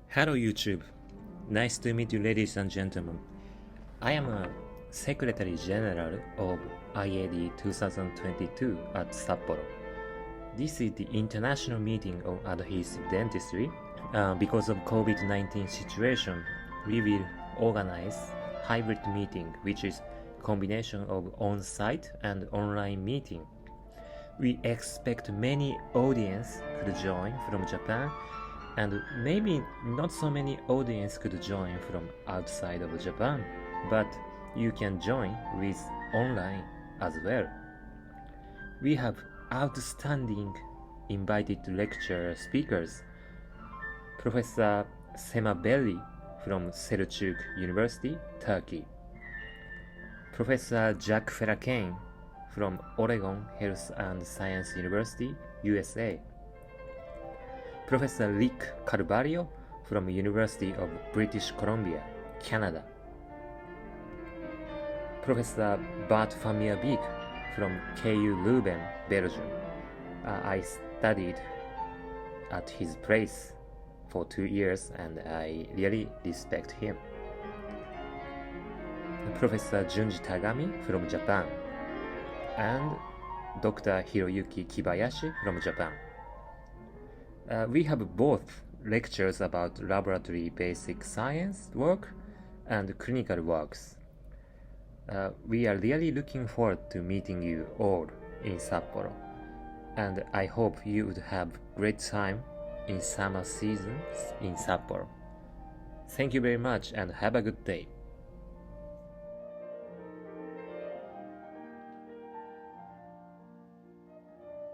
Hello YouTube. Nice to meet you ladies and gentlemen. I am a Secretary General of IAD2022 at Sapporo. This is the international meeting on adhesive dentistry. Because of COVID-19 situation, we will organize hybrid meeting, which is combination of on-site and online meeting. We expect many audience could join from Japan, and maybe not so many audience could join from outside of Japan, but you can join with online as well. We have outstanding invited lecture speakers. Professor Semabelli from Selçuk University, Turkey. Professor Jack Ferracane from Oregon Health and Science University, USA. Professor Rick Carvalho from University of British Columbia, Canada. Professor Bart Vermeerbeek from KU Leuven, Belgium. I studied at his place for 2 years and I really respect him. Professor Junji Tagami from Japan and Dr. Hiroyuki Kibayashi from Japan. We have both lectures about laboratory basic science work and clinical works. We are really looking forward to meeting you all in Sapporo, and I hope you would have great time in summer seasons in Sapporo. Thank you very much and have a good day.